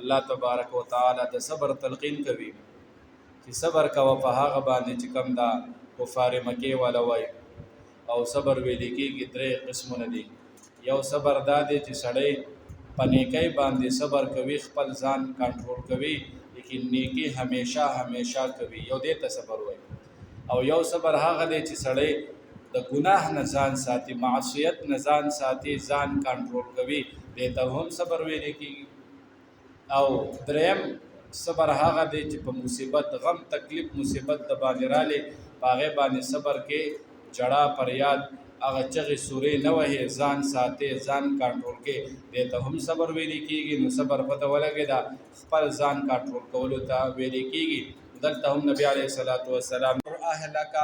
الله تبارک وتعالى د صبر تلقین کوي چې صبر کوه په هغه باندې چې کوم دا کفار مکې والا وایي او صبر ویل کېږي درې قسمونه دي. یو صبر دا دی چې سړی په نیکۍ باندې صبر کوي، خپل ځان کنټرول کوي، لیکن نیکی همیشه کوي، یو دې ته صبر وایي. او یو صبر هغه دی چې سړی د ګناه نه ځان ساتي، معصیت نه ځان ساتي، ځان کنټرول کوي، دې ته هم صبر ویل کېږي. او دریم صبر هغه دی چې په مصیبت، غم، تکلیف، مصیبت د باندې رالی په هغې باندې صبر کې جړه فریاد هغه چغې سورې نه وهې، ځان ساتي، ځان کنټرول کې، دې ته هم صبر ویل کېږي. نو صبر پته ولګېده خپل ځان کنټرول کولو ته ویل کېږي. دلته هم نبی علیه الصلاۃ والسلام اهلک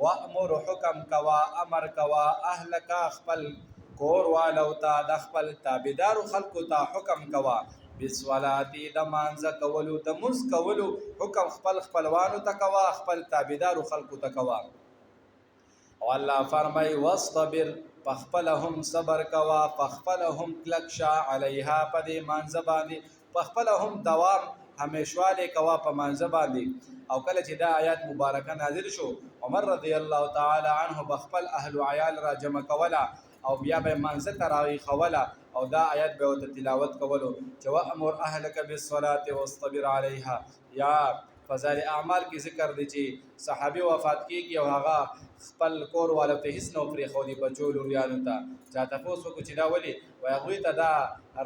وامر حکم کوا، امر کوا اهلک خپل کور والو ته، د خپل تابعدارو خلکو ته حکم کوا، بالصلاة د مانځه کولو، د مونځ کولو حکم خپل خپلوانو ته کوا، خپل تابعدارو خلکو ته کوا. او الله فرمای واصطبر، پخپل هم صبر کوا، پخپل هم کلک شه، علیها په دې مانځه باندې، پخپل هم دوام همیشواله کوا په مانځه باندې. او کله چې دا آیات مبارکه نازل شو، عمر رضی الله تعالی عنه بخپل اهل و عیال را جمع کولا او بیا به مانځه ته راویښوله او دا آیات به ورته تلاوت کولو چې وامر اهلک بالصلاة واصطبر علیها. یا فضائل اعمال کې ذکر دی چې صحابي وفات کېږي او هغه خپل کور والو ته هیڅ نه پرېښودي، بچو لوریانو ته. چا تپوس وکړو چې دا ولې؟ وایي هغوی ته دا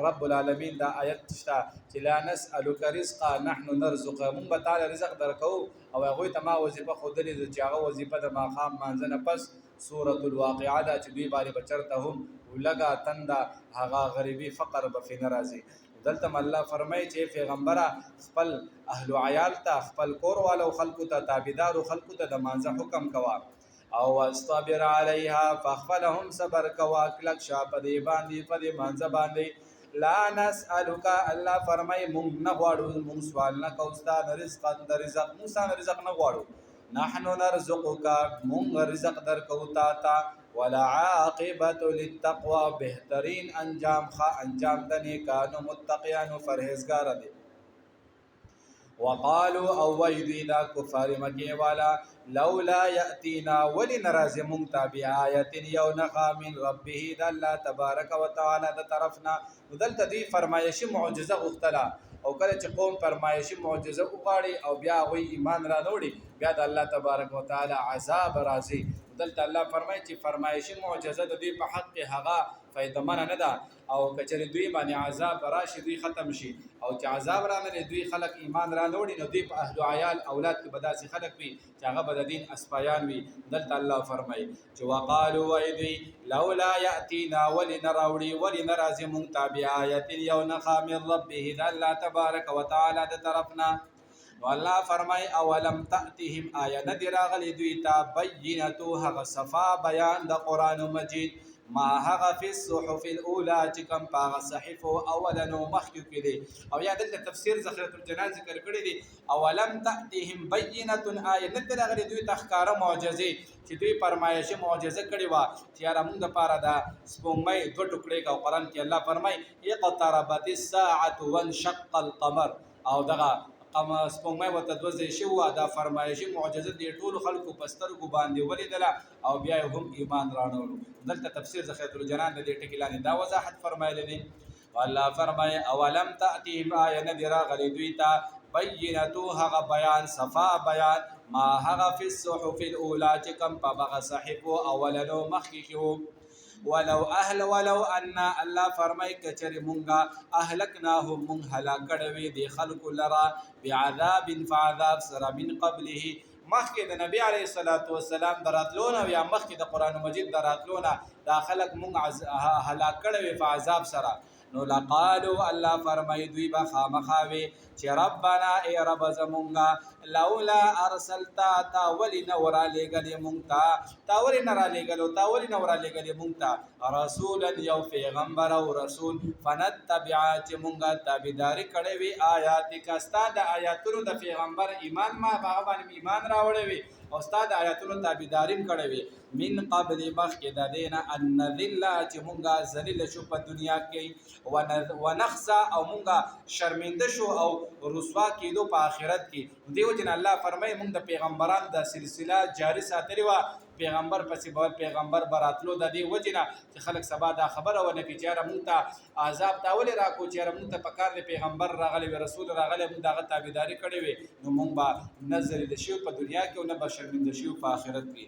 رب العالمین دا آیت شته چې لا نسألک رزقا نحن نرزقک، مونږ به تعالی رزق درکوو. او هغوی ته ما وظیفه ښودلې ده چې هغه وظیفه د ماښام مانځه نه پس سورة الواقعه ده چې دوی باندې به چېرته هم لږه تنده هغه غریبي فقر به پرې نه راځي. دلته الله فرمایي چې پیغمبره خپل اهل و عیال ته، خپل کور والو خلکو ته، تابعدارو خلکو ته د مانځه حکم کوا. او واصطبر علیها، فخپل هم صبر کوا، کلک شه په دې باندې، په دې مانځه باندې. لا نسألک، الله فرمایي مونږ نه غواړو، مونږ سوال نه کوو ستا د رزقا، د رزق مونږ ستا نه رزق نه غواړو، نحن نرزقک مونږ رزق درکوو تا ته. والعاقبة للتقوى، بهترین انجام، ښه انجام د نیکانو متقیانو پرهیزګاره دی. وقالو او وی دوی دا کفار مکې والا لولا یأتینا ولی نرازی مونږ ته بآیت یو نښه من ربه د الله تبارک وتعالی د طرفنا. دلته دوی فرمایشي معجزه غوښتله، او کله چې قوم فرمایشي معجزه وغواړي او بیا هغوی ایمان را نه وړي، بیا د الله تبارک وتعالی عذاب راځي. دلته الله فرمایي چې فرمایشي معجزه د دوی په حق کې هغه فایدهمنه نه ده، او کچری دوی باندې عذاب راشي دوی ختم شي، او چې عذاب رانه دوی خلق ایمان را نوړي، نو دوی په اهل عیال اولاد کې به داسې خلق وي چې هغه به د دین اسپایان وي. دلته الله فرمایي چې وقالو وایي دوی لولا یأتینا ولی نه راوړي، ولی نه راځي مونږ ته بآیت یو نښه من ربه د الله تبارک وتعالی د طرفنا. نو الله فرمای اولم تأتهم، آیا نه دی راغلی دوی ته بینتو هغه صفا بیان د قرآن مجید، ما هغه فی الصحف الاولی چې کوم په هغه صحیفو اولنو مخکې کې دی. او یا دلته تفسیر ذخیرة الجنان ذکر کړی دی اولم تأتهم بینة، آیا نه دی راغلی دوی ته ښکاره معجزې چې دوی فرمایشي معجزه کړې وه چې یاره مونږ دپاره د سپوږمۍ دوه ټوکړې که. او قرآن کې الله فرمایي اقتربت الساعة وانشق القمر، او دغه سپوږمۍ ورته دوه ځای شوي وه. دا فرمایشي معجزه دې ټولو خلکو په سترګو باندې ولیدله او بیا یې هم ایمان راڼولو. دلته تفسیر ذخیرة الجنان د دې ټکي لاندې دا وضاحت فرمایلی دی. الله فرمایي اولم تأتهم، آیا نه دی راغلی دوی ته بینتو هغه بیان، صفا بیان، ما هغه فی الصحف الاولی چې کوم په هغه صحیفو اولنو مخکې کې وو. ولو ان الله فرمای کچری مونږه اهلکناهم مونږ هلاک کړی وي د خلکو لرا بعذاب فعذاب سره من قبله، مخکې د نبی علیه الصلاۃ والسلام دراتلونه یا مخکې د قرآن مجید دراتلونه دا خلک مونږ هلاک کړی وي په عذاب سره. نو لقالو الله فرمای دوی به خامخاوي چې ربنا ای رب زمونږه لولا ارسلتا تا ولی نورا لېږلې مونږ ته، تا ولې نه رالیږلو، تا ولې نه رالیږلې مونږ ته رسولا یو پیغمبر او رسول، فنتبع چې مونږه تابعداري کړې وي آیاتک ستا د آیاتونو د پیغمبر ایمان ما په هغه باندې ایمان راوړی وي او ستا د آیاتونو تابعداري م کړې وي. من قبل مخکې د دې نه ان نذل چې مونږه ذلیله شو په دنیا کې، ونخزا او مونږه شرمنده شو او رسوا کېدو په آخرت کې. دیو جن الله فرمای مونږ د پیغمبرانو د سلسله جاری ساتلی و، پیغمبر پسې بول پیغمبر براتلو د دې وجنه چې خلک سبا دا خبره ونه کې چې مونږ ته عذاب تاول راکو چې مونږ ته پکار دی پیغمبر راغلی و رسول راغلی مونږ دغه تابعداري کړې وي نو مونږ به نظر د شیو په دنیا کې او نه به شرمنده شیو په آخرت کې.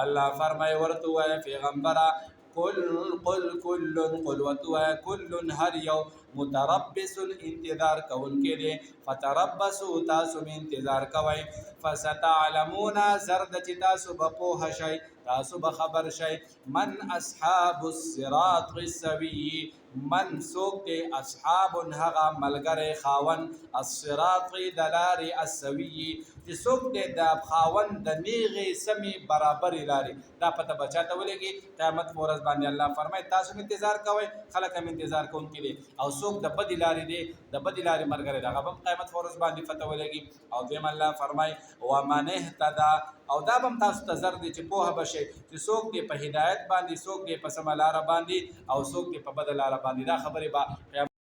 الله فرمای ورته وای پیغمبره قل وتوا كل هر یو متربص انتظار کون کې دي فتربصوا تاسو می انتظار کوئ فستعلمون زرد چې تاسو به پوه شئ تاسو به خبر شئ من اصحاب الصراط السوي من سوق دي اصحاب هغه ملګری خاون الصراط دلار السوي چې سوق دي د خاون د نیغه سمي برابر لاري دا پته بچاته ولګي قیامت ورځ باندې الله فرمای تاسو انتظار کوئ خلک هم انتظار کوونکي دي او سوق د بدی لاري دي د بدی لاري مرګره دغه هم قیامت ورځ باندې پته ولګي او دیم الله فرمای ومن اهتدى او دا بم تاسو ته زر دي چې پوهه بشي چې سوق دي په هدایت باندې سوق دي په سم لار باندې او سوق دي په بدل لار باندې دا خبره با